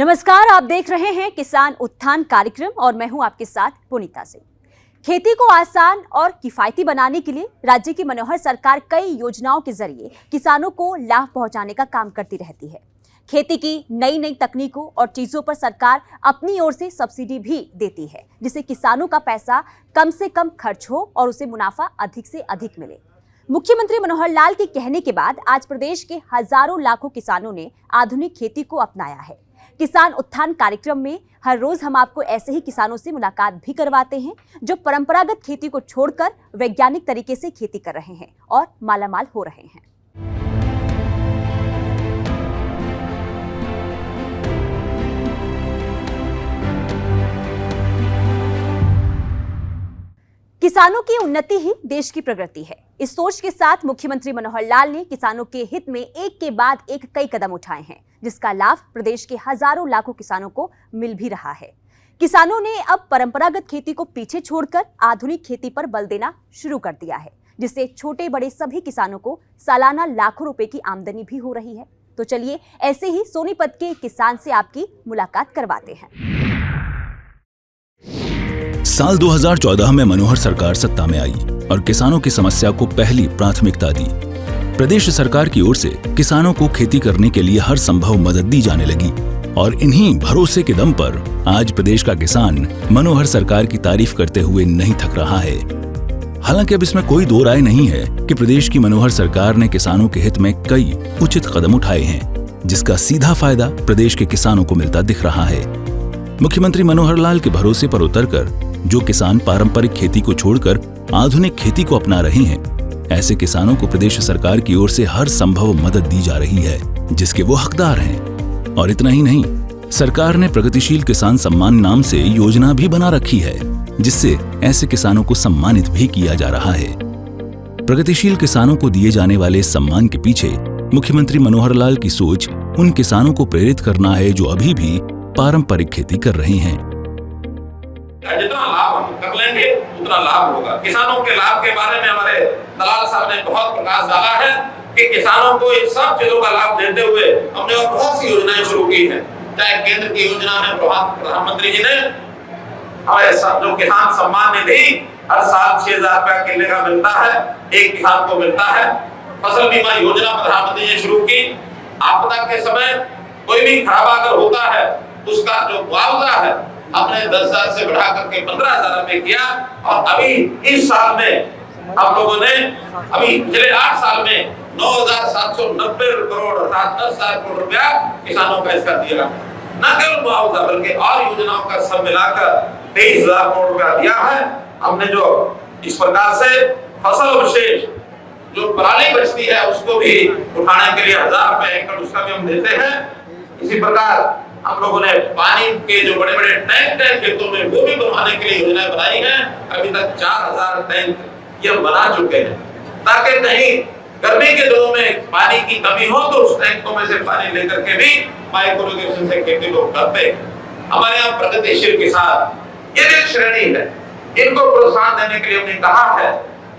नमस्कार, आप देख रहे हैं किसान उत्थान कार्यक्रम और मैं हूं आपके साथ पुनीता सिंह। खेती को आसान और किफायती बनाने के लिए राज्य की मनोहर सरकार कई योजनाओं के जरिए किसानों को लाभ पहुंचाने का काम करती रहती है। खेती की नई नई तकनीकों और चीजों पर सरकार अपनी ओर से सब्सिडी भी देती है, जिससे किसानों का पैसा कम से कम खर्च हो और उसे मुनाफा अधिक से अधिक मिले। मुख्यमंत्री मनोहर लाल के कहने के बाद आज प्रदेश के हजारों लाखों किसानों ने आधुनिक खेती को अपनाया है। किसान उत्थान कार्यक्रम में हर रोज हम आपको ऐसे ही किसानों से मुलाकात भी करवाते हैं जो परंपरागत खेती को छोड़कर वैज्ञानिक तरीके से खेती कर रहे हैं और मालामाल हो रहे हैं। किसानों की उन्नति ही देश की प्रगति है। इस सोच के साथ मुख्यमंत्री मनोहर लाल ने किसानों के हित में एक के बाद एक कई कदम उठाए हैं, जिसका लाभ प्रदेश के हजारों लाखों किसानों को मिल भी रहा है। किसानों ने अब परंपरागत खेती को पीछे छोड़कर आधुनिक खेती पर बल देना शुरू कर दिया है, जिससे छोटे बड़े सभी किसानों को सालाना लाखों रुपए की आमदनी भी हो रही है। तो चलिए ऐसे ही सोनीपत के किसान से आपकी मुलाकात करवाते हैं। साल 2014 में मनोहर सरकार सत्ता में आई और किसानों की समस्या को पहली प्राथमिकता दी। प्रदेश सरकार की ओर से किसानों को खेती करने के लिए हर संभव मदद दी जाने लगी और इन्हीं भरोसे के दम पर आज प्रदेश का किसान मनोहर सरकार की तारीफ करते हुए नहीं थक रहा है। हालांकि अब इसमें कोई दो राय नहीं है कि प्रदेश की मनोहर सरकार ने किसानों के हित में कई उचित कदम उठाए हैं, जिसका सीधा फायदा प्रदेश के किसानों को मिलता दिख रहा है। मुख्यमंत्री मनोहर लाल के भरोसे पर उतरकर जो किसान पारंपरिक खेती को छोड़कर आधुनिक खेती को अपना रहे हैं, ऐसे किसानों को प्रदेश सरकार की ओर से हर संभव मदद दी जा रही है, जिसके वो हकदार हैं। और इतना ही नहीं, सरकार ने प्रगतिशील किसान सम्मान नाम से योजना भी बना रखी है, जिससे ऐसे किसानों को सम्मानित भी किया जा रहा है। प्रगतिशील किसानों को दिए जाने वाले सम्मान के पीछे मुख्यमंत्री मनोहर लाल की सोच उन किसानों को प्रेरित करना है जो अभी भी पारंपरिक खेती कर रहे हैं। जितना लाभ हम कर लेंगे उतना लाभ होगा। किसानों के लाभ के बारे में हमारे दलाल साहब ने बहुत प्रकाश डाला है कि किसानों को इन सब चीजों का लाभ देते हुए हमने और बहुत सी योजनाएं शुरू की हैं। चाहे केंद्र की योजना है, प्रधानमंत्री जी ने हमारे जो किसान सम्मान निधि हर साल 6,000 रुपया किले का मिलता है, एक किसान को मिलता है। फसल बीमा योजना प्रधानमंत्री ने शुरू की। आपदा के समय कोई भी खराबा अगर होता है उसका जो मुआवजा है हमने 10,000 से बढ़ा करके 15,000 रुपए किया। और अभी इस साल में हम लोगों ने अभी पिछले 8 साल में 9,790 करोड़ अर्थात 10,000 करोड़ रुपया किसानों का इसका दिया। न केवल मुआवजा बल्कि और योजनाओं का सब मिलाकर 23,000 करोड़ रुपया दिया है हमने। जो इस प्रकार से फसल विशेष जो पराली बचती है उसको भी उठाने के लिए 1,000 रुपए एकड़ उसका भी हम देते हैं। इसी प्रकार हम लोगों ने पानी के जो बड़े बड़े टैंक खेतों में वो भी बनवाने के लिए योजनाएं बनाई हैं। अभी तक 4,000 टैंक ये बना चुके हैं, ताकि कहीं गर्मी के दिनों में पानी की कमी हो तो उस टैंकों में से पानी लेकर के भी माइक्रो इरिगेशन से खेती को करते हैं। हमारे यहाँ प्रगतिशील किसान ये एक श्रेणी है, इनको प्रोत्साहन देने के लिए हमने कहा है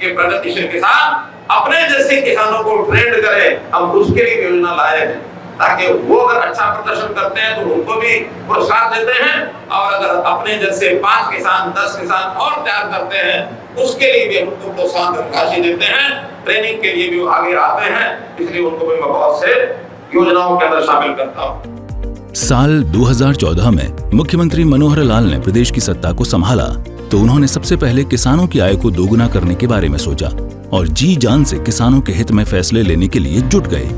कि प्रगतिशील किसान अपने जैसे किसानों को ट्रेंड करें। हम उसके लिए योजना लाए हैं ताकि वो अगर अच्छा प्रदर्शन करते हैं तो उनको भी पुरस्कार देते हैं, और अगर अपने जैसे 5 किसान 10 किसान और तैयार करते हैं उसके लिए भी उनको प्रोत्साहन राशि देते हैं। ट्रेनिंग के लिए भी वो आगे आते हैं, इसलिए उनको भी मैं बहुत से योजनाओं के अंदर शामिल करता हूँ। साल 2014 में मुख्यमंत्री मनोहर लाल ने प्रदेश की सत्ता को संभाला तो उन्होंने सबसे पहले किसानों की आय को दोगुना करने के बारे में सोचा और जी जान से किसानों के हित में फैसले लेने के लिए जुट गए।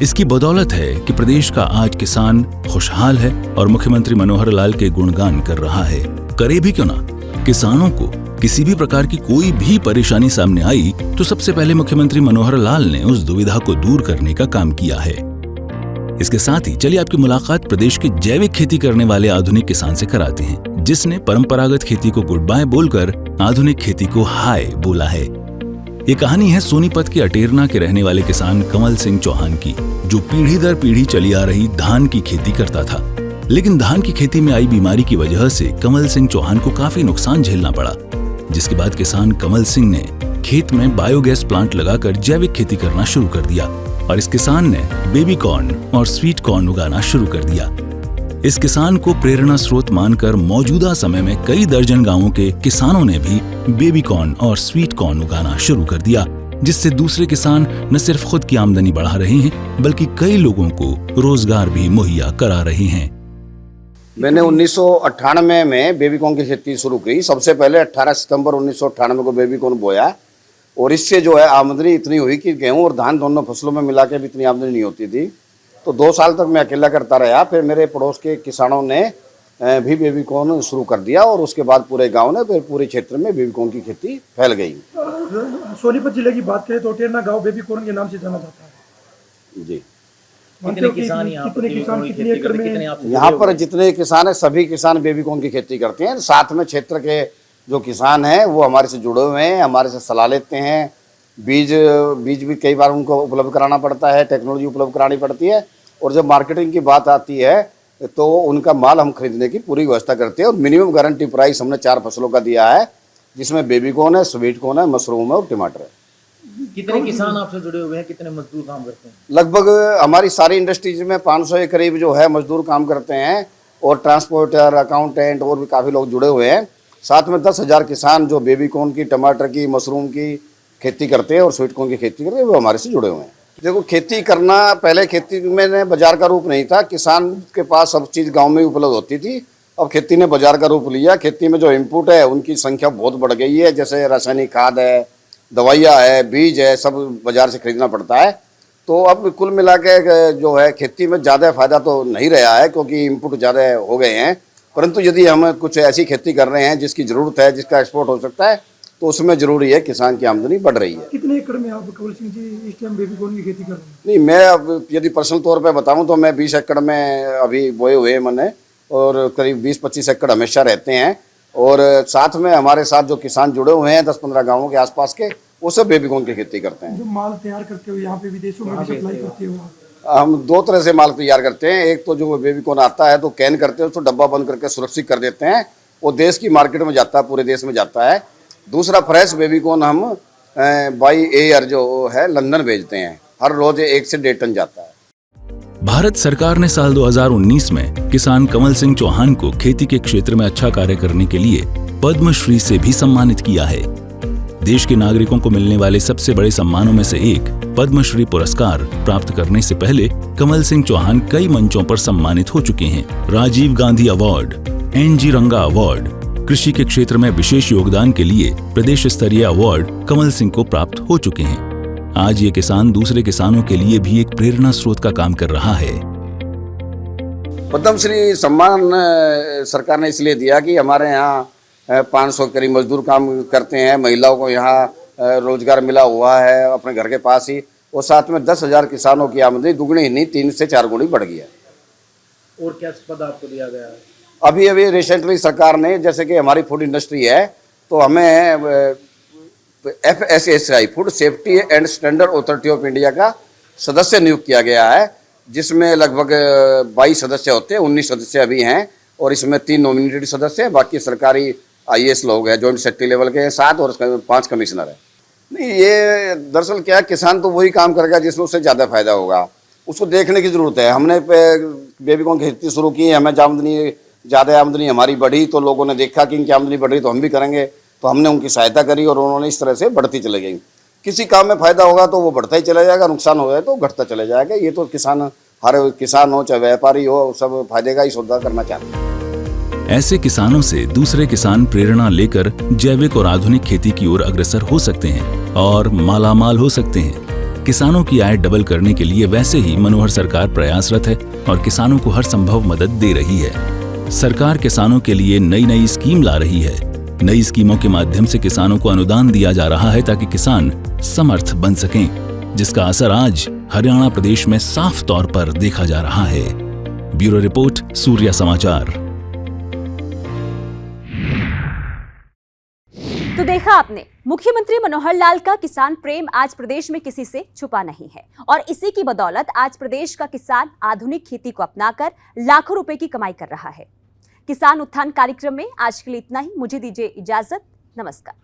इसकी बदौलत है कि प्रदेश का आज किसान खुशहाल है और मुख्यमंत्री मनोहर लाल के गुणगान कर रहा है। करे भी क्यों ना, किसानों को किसी भी प्रकार की कोई भी परेशानी सामने आई तो सबसे पहले मुख्यमंत्री मनोहर लाल ने उस दुविधा को दूर करने का काम किया है। इसके साथ ही चलिए आपकी मुलाकात प्रदेश के जैविक खेती करने वाले आधुनिक किसान से कराते हैं, जिसने परंपरागत खेती को गुड बाय बोलकर आधुनिक खेती को हाय बोला है। ये कहानी है सोनीपत के अटेरना के रहने वाले किसान कमल सिंह चौहान की, जो पीढ़ी दर पीढ़ी चली आ रही धान की खेती करता था। लेकिन धान की खेती में आई बीमारी की वजह से कमल सिंह चौहान को काफी नुकसान झेलना पड़ा, जिसके बाद किसान कमल सिंह ने खेत में बायोगैस प्लांट लगाकर जैविक खेती करना शुरू कर दिया और इस किसान ने बेबी कॉर्न और स्वीट कॉर्न उगाना शुरू कर दिया। इस किसान को प्रेरणा स्रोत मानकर मौजूदा समय में कई दर्जन गांवों के किसानों ने भी बेबी कॉर्न और स्वीट कॉर्न उगाना शुरू कर दिया, जिससे दूसरे किसान न सिर्फ खुद की आमदनी बढ़ा रहे हैं बल्कि कई लोगों को रोजगार भी मुहैया करा रहे हैं। मैंने 1998 में बेबी कॉर्न की खेती शुरू की। सबसे पहले 18 सितंबर 1998 को बेबी कॉर्न बोया और इससे जो है आमदनी इतनी हुई कि गेहूं और धान दोनों फसलों में मिला के भी इतनी आमदनी नहीं होती थी। तो 2 साल तक मैं अकेला करता रहा। फिर मेरे पड़ोस के किसानों ने भी बेबी कॉर्न शुरू कर दिया और उसके बाद पूरे गांव ने, फिर पूरे क्षेत्र में बेबी कॉर्न की खेती फैल गई। सोनीपत जिले की बात करें तो टेरना गांव बेबी कॉर्न के नाम से जाना जाता है। जी, कितने किसान कितने एकड़ में? यहाँ पर जितने किसान हैं सभी किसान बेबी कॉर्न की खेती करते हैं। साथ में क्षेत्र के जो किसान हैं वो हमारे से जुड़े हुए हैं, हमारे से सलाह लेते हैं। बीज भी कई बार उनको उपलब्ध कराना पड़ता है, टेक्नोलॉजी उपलब्ध करानी पड़ती है। और जब मार्केटिंग की बात आती है तो उनका माल हम खरीदने की पूरी व्यवस्था करते हैं। और मिनिमम गारंटी प्राइस हमने 4 फसलों का दिया है, जिसमें बेबी कॉर्न है, स्वीट कॉर्न है, मशरूम है और टमाटर है। कितने किसान आपसे जुड़े हुए हैं, कितने मजदूर काम करते हैं? लगभग हमारी सारी इंडस्ट्रीज में 500 के करीब जो है मजदूर काम करते हैं और ट्रांसपोर्टर, अकाउंटेंट और भी काफ़ी लोग जुड़े हुए हैं। साथ में 10,000 किसान जो बेबी कॉर्न की, टमाटर की, मशरूम की खेती करते हैं और स्वीट कॉर्न की खेती करते हैं, वो हमारे से जुड़े हुए हैं। देखो, खेती करना पहले खेती में बाजार का रूप नहीं था। किसान के पास सब चीज़ गांव में ही उपलब्ध होती थी। अब खेती ने बाजार का रूप लिया। खेती में जो इनपुट है उनकी संख्या बहुत बढ़ गई है। जैसे रासायनिक खाद है, दवाइयाँ है, बीज है, सब बाजार से खरीदना पड़ता है। तो अब कुल मिला के जो है खेती में ज़्यादा फायदा तो नहीं रहा है, क्योंकि इनपुट ज़्यादा हो गए हैं। परंतु यदि हम कुछ ऐसी खेती कर रहे हैं जिसकी ज़रूरत है, जिसका एक्सपोर्ट हो सकता है, तो उसमें जरूरी है किसान की आमदनी बढ़ रही है। कितने एकड़ में आप कवल सिंह जी इस टाइम बेबी कॉर्न की खेती कर रहे हैं? नहीं, मैं अब यदि पर्सनल तौर पे बताऊं तो मैं 20 एकड़ में अभी बोए हुए हैं मैंने, और करीब 20-25 एकड़ हमेशा रहते हैं। और साथ में हमारे साथ जो किसान जुड़े हुए हैं 10-15 गाँवों के आसपास के, वो सब बेबी कॉर्न की खेती करते हैं। जो माल तैयार करते हो यहाँ पे विदेशों में भी सप्लाई करते हो? हम 2 तरह से माल तैयार करते हैं। एक तो जो बेबी कॉर्न आता है तो कैन करते हैं, उसको डब्बा बंद करके सुरक्षित कर देते हैं, वो देश की मार्केट में जाता है, पूरे देश में जाता है। दूसरा फ्रेश बेबी कॉर्न हम बाई एयर जो है लंदन भेजते हैं। हर रोज 1 से 1.5 टन जाता है। भारत सरकार ने साल 2019 में किसान कमल सिंह चौहान को खेती के क्षेत्र में अच्छा कार्य करने के लिए पद्मश्री से भी सम्मानित किया है। देश के नागरिकों को मिलने वाले सबसे बड़े सम्मानों में से एक पद्मश्री पुरस्कार प्राप्त करने से पहले कमल सिंह चौहान कई मंचों पर सम्मानित हो चुके हैं। राजीव गांधी अवार्ड, NG रंगा अवार्ड, कृषि के क्षेत्र में विशेष योगदान के लिए प्रदेश स्तरीय अवार्ड कमल सिंह को प्राप्त हो चुके हैं। आज ये किसान दूसरे किसानों के लिए भी एक प्रेरणा स्रोत का काम कर रहा है। पद्मश्री सम्मान सरकार ने इसलिए दिया कि हमारे यहाँ 500 करीब मजदूर काम करते हैं। महिलाओं को यहाँ रोजगार मिला हुआ है अपने घर के पास ही, और साथ में 10,000 किसानों की आमदनी दुगनी ही नहीं 3 से 4 गुनी बढ़ गई है। और क्या पद आपको दिया गया है? अभी रिसेंटली सरकार ने, जैसे कि हमारी फूड इंडस्ट्री है, तो हमें FSSAI food safety and standard authority of India का सदस्य नियुक्त किया गया है, जिसमें लगभग 22 सदस्य होते हैं। 19 सदस्य अभी हैं और इसमें 3 नॉमिनेटेड सदस्य हैं। बाकी सरकारी IAS लोग हैं, जॉइंट सेक्रेटरी लेवल के 7 और 5 कमिश्नर है। नहीं, ये दरअसल क्या है, किसान तो वही काम करेगा जिसमें उससे ज़्यादा फायदा होगा, उसको देखने की ज़रूरत है। हमने बेबी कॉर्न की खेती शुरू की, हमें ज़्यादा आमदनी हमारी बढ़ी, तो लोगों ने देखा कि इनकी आमदनी बढ़ रही तो हम भी करेंगे, तो हमने उनकी सहायता करी और उन्होंने इस तरह से बढ़ती चले गई। किसी काम में फायदा होगा तो वो बढ़ता ही चला जाएगा, नुकसान हो जाए तो घटता चला जाएगा। ये तो हर किसान हो चाहे व्यापारी हो, सब फायदे का ही सौदा करना चाहते हैं। ऐसे किसानों से दूसरे किसान प्रेरणा लेकर जैविक और आधुनिक खेती की ओर अग्रसर हो सकते हैं और मालामाल हो सकते हैं। किसानों की आय डबल करने के लिए वैसे ही मनोहर सरकार प्रयासरत है और किसानों को हर संभव मदद दे रही है। सरकार किसानों के लिए नई स्कीम ला रही है। नई स्कीमों के माध्यम से किसानों को अनुदान दिया जा रहा है ताकि किसान समर्थ बन सकें, जिसका असर आज हरियाणा प्रदेश में साफ तौर पर देखा जा रहा है। ब्यूरो रिपोर्ट, सूर्या समाचार। तो देखा आपने, मुख्यमंत्री मनोहर लाल का किसान प्रेम आज प्रदेश में किसी से छुपा नहीं है और इसी की बदौलत आज प्रदेश का किसान आधुनिक खेती को अपनाकर लाखों रुपए की कमाई कर रहा है। किसान उत्थान कार्यक्रम में आज के लिए इतना ही। मुझे दीजिए इजाजत। नमस्कार।